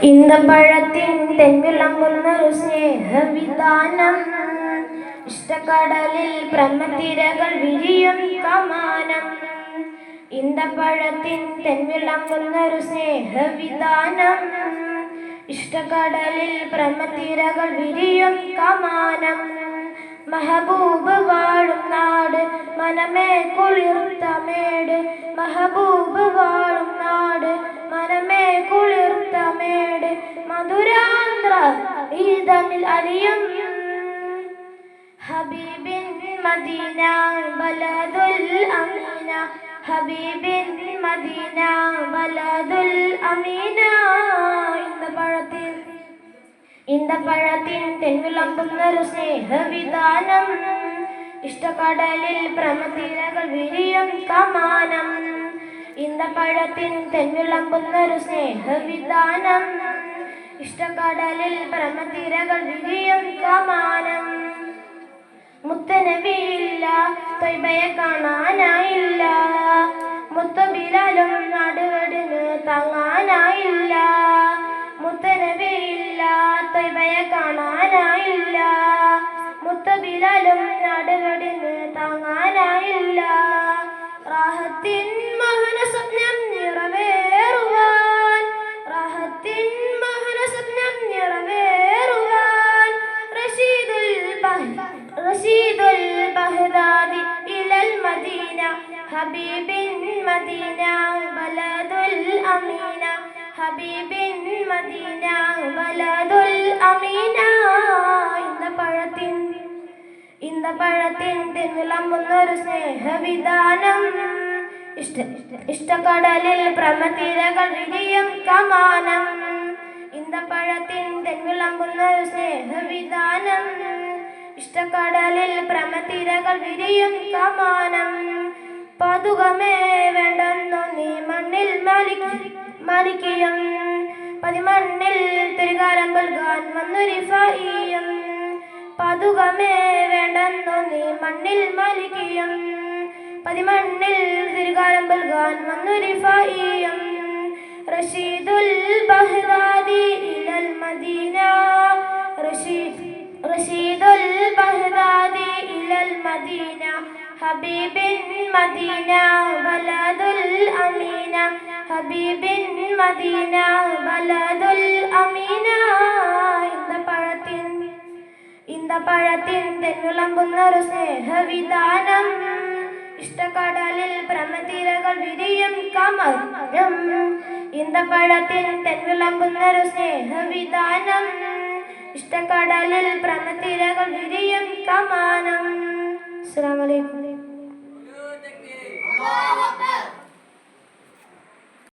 ഈന്തപ്പഴത്തിൻ തെൻവിളങ്ങുന്നൊരു സ്നേഹവിധാനം, ഇഷ്ടക്കടലിൽ പ്രമതിരകൾ വിരിയും കമാനം. ഈന്തപ്പഴത്തിൻ തെൻവിളങ്ങുന്നൊരു സ്നേഹവിധാനം, ഇഷ്ടക്കടലിൽ പ്രമതിരകൾ വിരിയും കമാനം. മഹബൂബ് വാഴും നാട് മനമേ കുളിർത്തമേട്, മഹബൂബ് വാഴും നാട് മനമേ കുളിർത്തമേട്. മധുരാന്ധ്ര ഈദമിൽ അലിയും ഹബീബിൻ മദീന ബലദുൽ അമീന, ഹബീബിൻ മദീന ബലദുൽ അമീന. ഈന്തപ്പഴത്തിൻ തെൻവിളമ്പുന്നൊരു സ്നേഹവിധാനം, ഇഷ്ടക്കടലിൽ പ്രമതിരകൾ വിരിയും കമാനം. ഈന്തപ്പഴത്തിൻ തെൻവിളമ്പുന്നൊരു സ്നേഹവിധാനം, ഇഷ്ടക്കടലിൽ പ്രമതിരകൾ വിരിയും കമാനം. മുത്തനബിയില്ല ത്വയ്ബയെ കാണാനായില്ല, മുത്തബിലാലും നടുവെടിന് താങ്ങാനായില്ല. മുത്തനബിയില്ല ത്വയ്ബയെ കാണാനായില്ല, മുത്തബിലാലും നടുവെടിന് താങ്ങാനായില്ല. റാഹത്തിൻ മഹന സ്വപ്നം നിറവേറുവാൻ, റാഹത്തിൻ മഹന സ്വപ്നം നിറവേറുവാൻ. റഷീദുൽ ബഗ്ദാദി ഇലൽ മദീന, ഹബീബിൻ മദീന ബലദുൽ അമീന, ഹബീബിൻ മദീന ബലദുൽ അമീന. ഈന്തപ്പഴത്തിൻ തെൻവിളമ്പുന്നൊരു സ്നേഹവിധാനം, ഇഷ്ടക്കടലിൽ പ്രമതിരകൾ വിരിയും കമാനം. ഈന്തപ്പഴത്തിൻ തെൻവിളമ്പുന്നൊരു സ്നേഹവിധാനം, ഇഷ്ടക്കടലിൽ പ്രമതിരകൾ വിരിയും കമാനം. പതുകമേ വേണ്ടെന്നു നീ മണ്ണിൽ മലിക്കിയും, പതിമണ്ണിൽ തിരുകാലം നൽകാൻ വന്നു റിഫായിയും. പതുകമേ വേണ്ടെന്നു നീ മണ്ണിൽ മലിക്കിയും, പതിമണ്ണിൽ തിരുകാലം നൽകാൻ വന്നു റിഫായിയും. റഷീദുൽ ബഗ്ദാദി ഇലൽ മദീന, റഷീദുൽ ബഗ്ദാദി ഇലൽ മദീന, ഹബീബിൻ മദീന ബലദുൽ അമീന, ഹബീബിൻ മദീന ബലദുൽ അമീന. ഈന്തപ്പഴത്തിൻ തെൻവിളമ്പുന്നൊരു സ്നേഹവിധാനം, ഇഷ്ടക്കടലിൽ പ്രമതിരകൾ വിരിയും കമാനം. ഈന്തപ്പഴത്തിൻ തെൻവിളമ്പുന്നൊരു സ്നേഹവിധാനം, ഇഷ്ടക്കടലിൽ പ്രമതിരകൾ വിരിയും കമാനം. അസ്സലാമു അലൈക്കും.